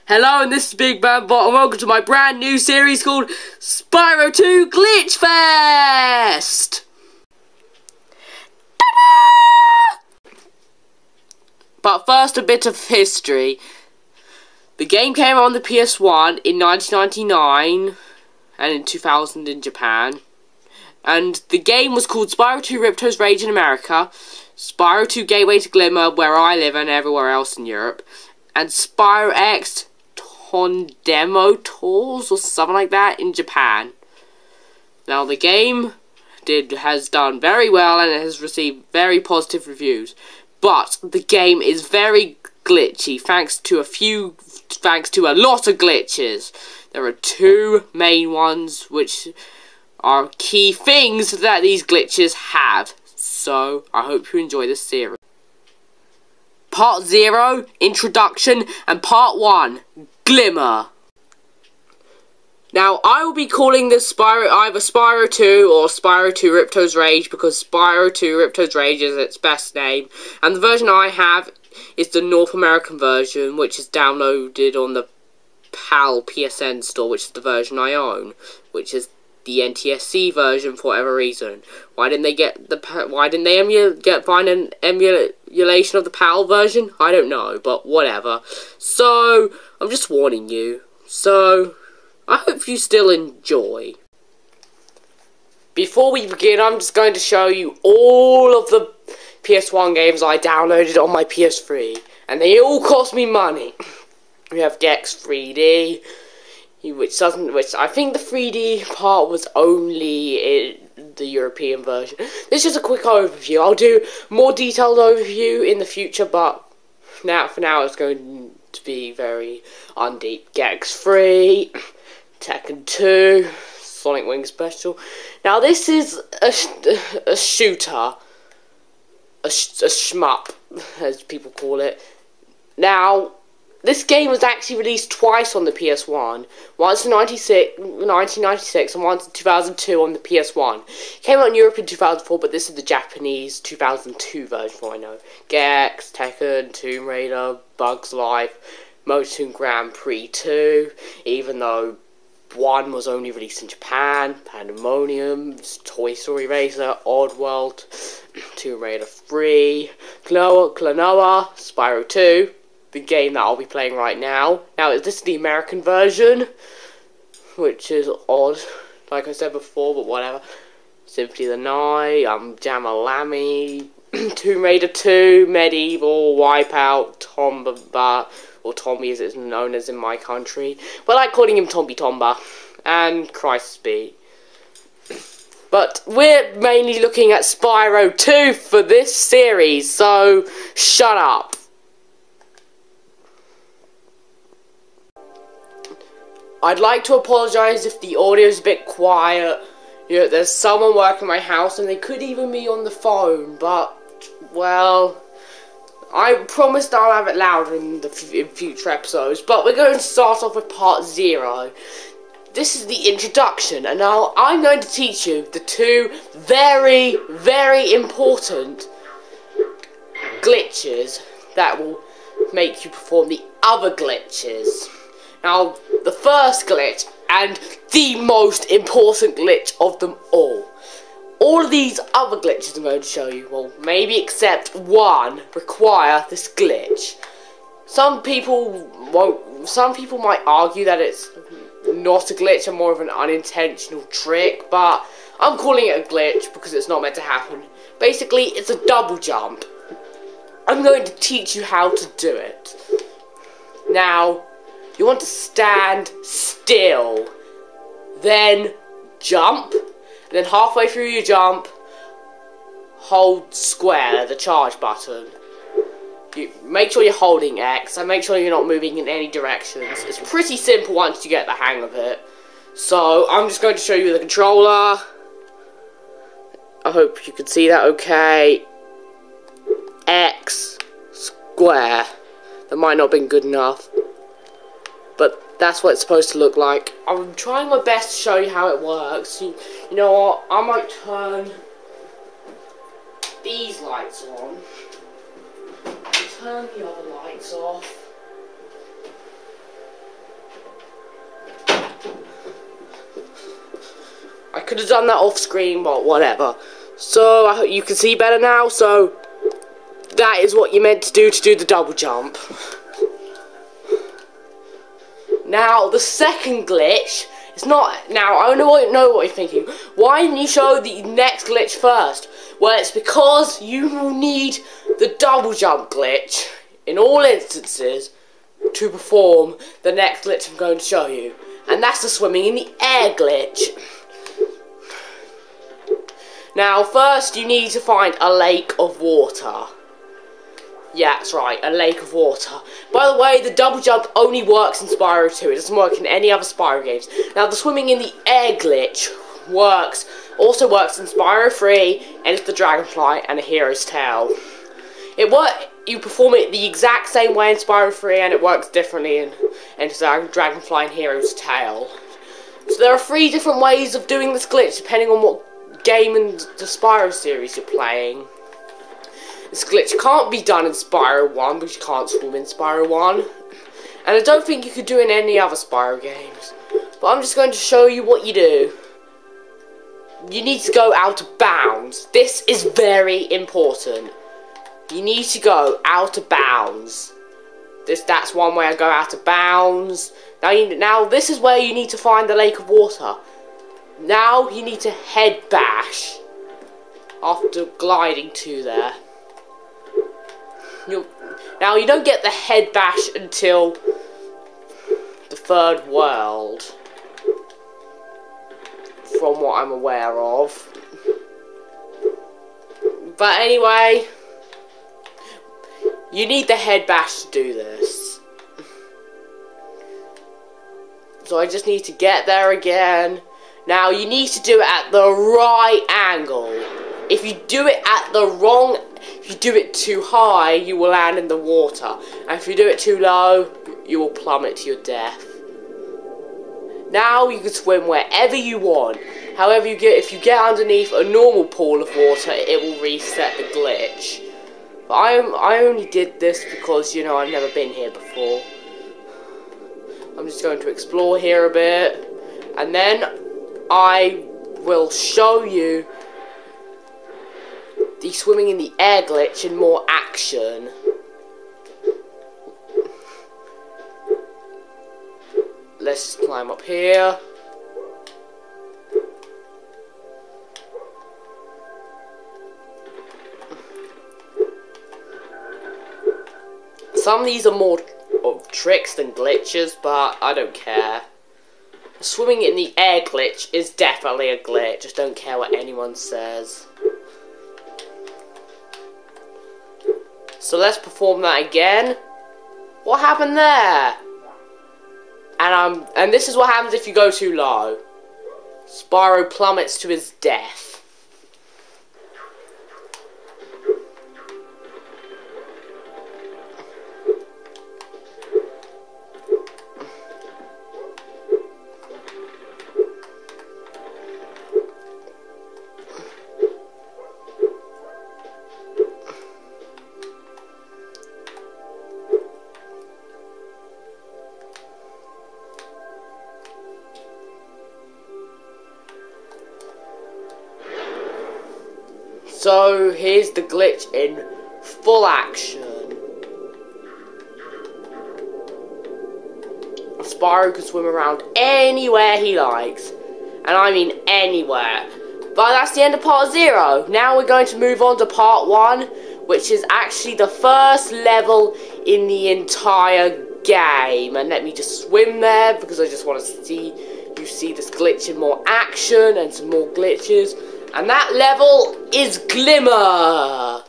Hello, and this is Big Man Bot, and welcome to my brand new series called Spyro 2 Glitchfest! But first, a bit of history. The game came on the PS1 in 1999 and in 2000 in Japan. And the game was called Spyro 2 Ripto's Rage in America, Spyro 2 Gateway to Glimmer, where I live and everywhere else in Europe, and Spyro X Demo Tours or something like that in Japan. Now the game has done very well and it has received very positive reviews, but the game is very glitchy thanks to a lot of glitches. There are two main ones which are key things that these glitches have. So I hope you enjoy this series. Part 0, Introduction, and Part 1, Glimmer. Now, I will be calling this either Spyro 2 or Spyro 2 Ripto's Rage, because Spyro 2 Ripto's Rage is its best name, and the version I have is the North American version, which is downloaded on the PAL PSN store, which is the version I own, which is the NTSC version for whatever reason. Why didn't they find an emulation of the PAL version? I don't know, but whatever. So I'm just warning you. So I hope you still enjoy. Before we begin, I'm just going to show you all of the PS1 games I downloaded on my PS3, and they all cost me money. We have Gex 3D. Which I think the 3D part was only in the European version. This is just a quick overview. I'll do more detailed overview in the future, but for now it's going to be very undeep. Gex 3, Tekken 2, Sonic Wing Special. Now this is a shooter, a shmup, as people call it. Now, this game was actually released twice on the PS1. Once in 1996 and once in 2002 on the PS1. Came out in Europe in 2004, but this is the Japanese 2002 version, I know. Gex, Tekken, Tomb Raider, Bugs Life, Motoon Grand Prix 2, even though 1 was only released in Japan, Pandemonium, Toy Story Racer, Oddworld, Tomb Raider 3, Klonoa, Spyro 2, the game that I'll be playing right now. Now, this is the American version, which is odd, like I said before, but whatever. Symphony of the Night, Jamalami, Tomb Raider 2, Medieval, Wipeout, Tomba, or Tommy as it's known as in my country. But I like calling him Tomby Tomba, and Crisis Beat. But we're mainly looking at Spyro 2 for this series, so shut up. I'd like to apologise if the audio is a bit quiet. You know, there's someone working in my house and they could even be on the phone, but, well, I promised I'll have it louder in future episodes. But we're going to start off with Part 0. This is the introduction, and now I'm going to teach you the two very, very important glitches that will make you perform the other glitches. Now, the first glitch, and the most important glitch of them all. All of these other glitches I'm going to show you, well, maybe except one, require this glitch. Some people might argue that it's not a glitch and more of an unintentional trick, but I'm calling it a glitch because it's not meant to happen. Basically, it's a double jump. I'm going to teach you how to do it. Now, you want to stand still, then jump, and then halfway through your jump, hold square, the charge button. You make sure you're holding X, and make sure you're not moving in any directions. It's pretty simple once you get the hang of it. So, I'm just going to show you the controller. I hope you can see that okay. X, square. That might not have been good enough, but that's what it's supposed to look like. I'm trying my best to show you how it works. You know what? I might turn these lights on and turn the other lights off. could have done that off screen, but whatever. So, I hope you can see better now. So, that is what you meant to do the double jump. Now, the second glitch, it's not, now, I know what you're thinking. Why didn't you show the next glitch first? Well, it's because you will need the double jump glitch, in all instances, to perform the next glitch I'm going to show you. And that's the swimming in the air glitch. Now, first, you need to find a lake of water. Yeah, that's right, a lake of water. By the way, the double jump only works in Spyro 2. It doesn't work in any other Spyro games. Now, the swimming in the air glitch also works in Spyro 3, Enter the Dragonfly, and A Hero's Tale. You perform it the exact same way in Spyro 3, and it works differently in Enter the Dragonfly and Hero's Tale. So there are 3 different ways of doing this glitch, depending on what game in the Spyro series you're playing. This glitch can't be done in Spyro 1 because you can't swim in Spyro 1. And I don't think you could do it in any other Spyro games. But I'm just going to show you what you do. You need to go out of bounds. This is very important. You need to go out of bounds. That's one way I go out of bounds. Now this is where you need to find the lake of water. Now you need to head bash after gliding to there. Now, you don't get the head bash until the 3rd world, from what I'm aware of. But anyway, you need the head bash to do this. So I just need to get there again. Now, you need to do it at the right angle. If you do it at the wrong, if you do it too high, you will land in the water. And if you do it too low, you will plummet to your death. Now you can swim wherever you want. However, if you get underneath a normal pool of water, it will reset the glitch. But I only did this because, you know, I've never been here before. I'm just going to explore here a bit. And then I will show you the swimming in the air glitch in more action. Let's just climb up here. Some of these are more of tricks than glitches, but I don't care. Swimming in the air glitch is definitely a glitch. Just don't care what anyone says. So let's perform that again. What happened there? And this is what happens if you go too low. Spyro plummets to his death. So here's the glitch in full action. Spyro can swim around anywhere he likes. And I mean anywhere. But that's the end of part 0. Now we're going to move on to part 1, which is actually the first level in the entire game. And let me just swim there because I just want to see this glitch in more action and some more glitches. And that level is Glimmer.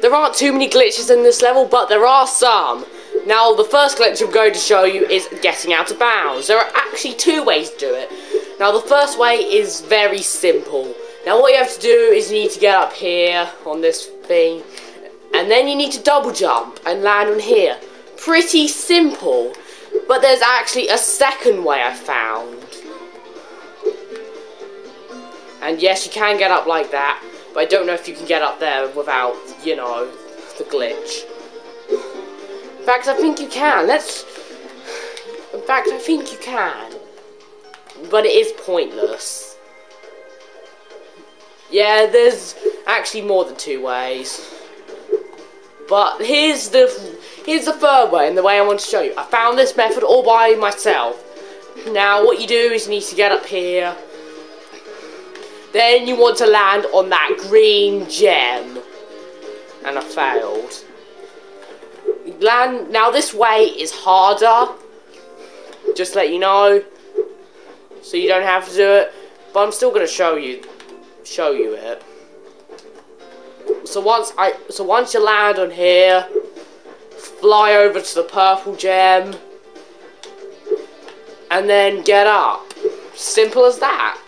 There aren't too many glitches in this level, but there are some. Now, the first glitch I'm going to show you is getting out of bounds. There are actually 2 ways to do it. Now, the first way is very simple. Now, what you have to do is you need to get up here on this thing, and then you need to double jump and land on here. Pretty simple, but there's actually a second way I found. And yes, you can get up like that, but I don't know if you can get up there without, you know, the glitch. In fact, I think you can. In fact, I think you can. but it is pointless. Yeah, there's actually more than 2 ways. But here's the third way, and the way I want to show you. I found this method all by myself. Now, what you do is you need to get up here. Then you want to land on that green gem. And I failed. Now this way is harder. Just to let you know. So you don't have to do it. But I'm still going to show you it. So once you land on here, fly over to the purple gem, and then get up. Simple as that.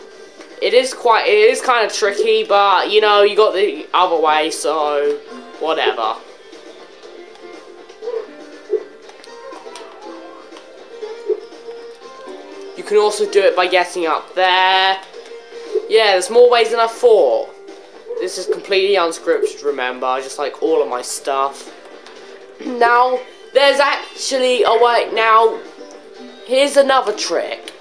It is kind of tricky, but you know, you got the other way, so whatever. You can also do it by getting up there. Yeah, there's more ways than I thought. This is completely unscripted, remember, just like all of my stuff. Now, there's actually a way. Now, here's another trick.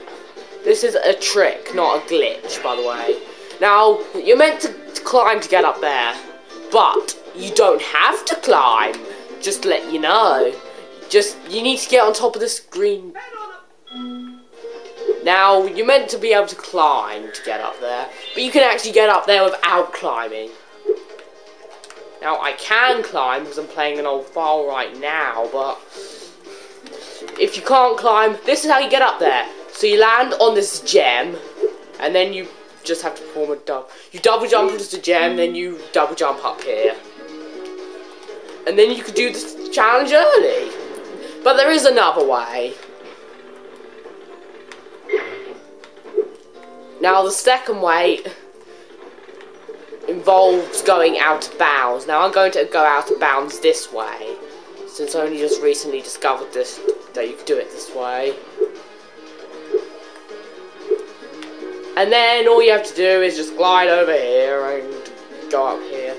This is a trick, not a glitch, by the way. Now, you're meant to climb to get up there, but you don't have to climb. Just to let you know. You need to get on top of this green. Now, you're meant to be able to climb to get up there, but you can actually get up there without climbing. Now, I can climb because I'm playing an old file right now, but if you can't climb, this is how you get up there. So you land on this gem, and then you just have to perform a you double jump into the gem, then you double jump up here. And then you could do this challenge early. But there is another way. Now, the second way involves going out of bounds. Now, I'm going to go out of bounds this way, since I only just recently discovered this, that you could do it this way. And then all you have to do is just glide over here and go up here.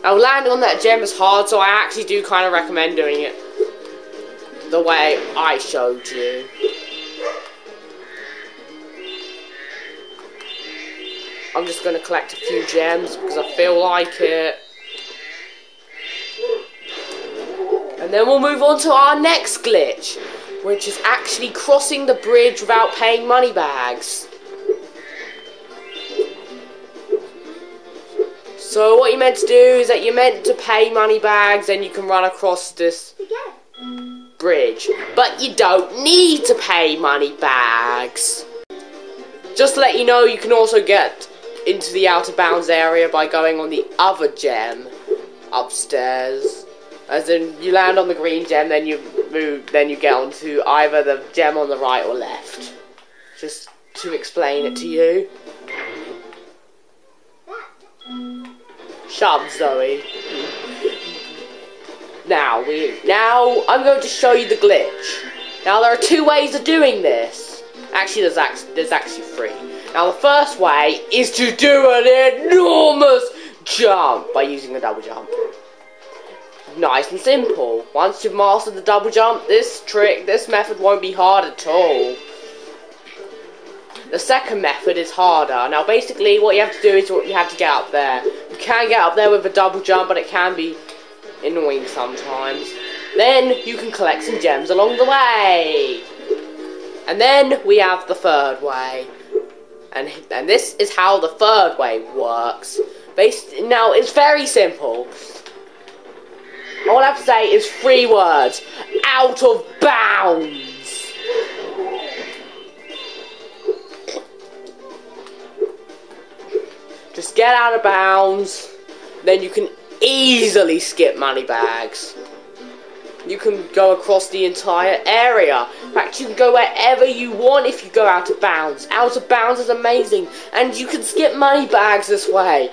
Now, landing on that gem is hard, so I actually do kind of recommend doing it the way I showed you. I'm just going to collect a few gems because I feel like it. And then we'll move on to our next glitch, which is actually crossing the bridge without paying money bags. So what you're meant to do is that you're meant to pay money bags and you can run across this bridge. But you don't need to pay money bags. Just to let you know, you can also get into the out of bounds area by going on the other gem upstairs. As in, you land on the green gem, then you get onto either the gem on the right or left. Just to explain it to you. Shut up, Zoe. Now I'm going to show you the glitch. Now there are 2 ways of doing this. Actually, there's actually 3. Now the first way is to do an enormous jump by using a double jump. Nice and simple. Once you've mastered the double jump, this method won't be hard at all. The second method is harder. Now basically what you have to do is you have to get up there. You can get up there with a double jump, but it can be annoying sometimes. Then you can collect some gems along the way. And then we have the third way. And this is how the third way works. Now it's very simple. All I have to say is 3 words. Out of bounds. Just get out of bounds. Then you can easily skip money bags. You can go across the entire area. In fact, you can go wherever you want if you go out of bounds. Out of bounds is amazing. And you can skip money bags this way.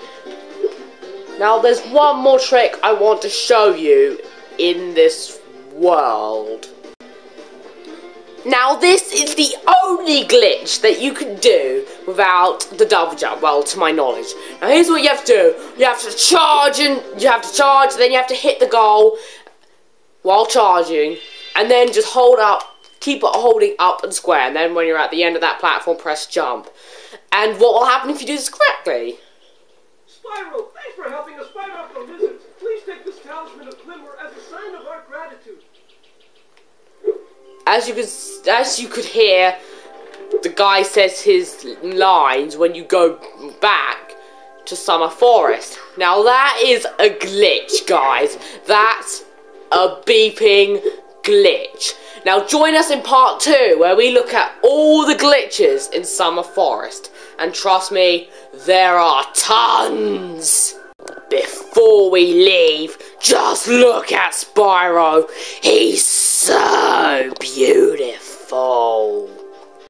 Now, there's one more trick I want to show you in this world. Now, this is the only glitch that you can do without the double jump, well, to my knowledge. Now, here's what you have to do. You have to charge, then you have to hit the goal while charging, and then just keep keep holding up and square, and then when you're at the end of that platform, press jump. And what will happen if you do this correctly? Spyro, thanks for helping us fight off the lizards. Please take this talisman of Glimmer as a sign of our gratitude. As you could hear, the guy says his lines when you go back to Summer Forest. Now that is a glitch, guys. That's a beeping glitch. Now join us in part 2, where we look at all the glitches in Summer Forest. And trust me, there are tons. Before we leave, just look at Spyro. He's so beautiful.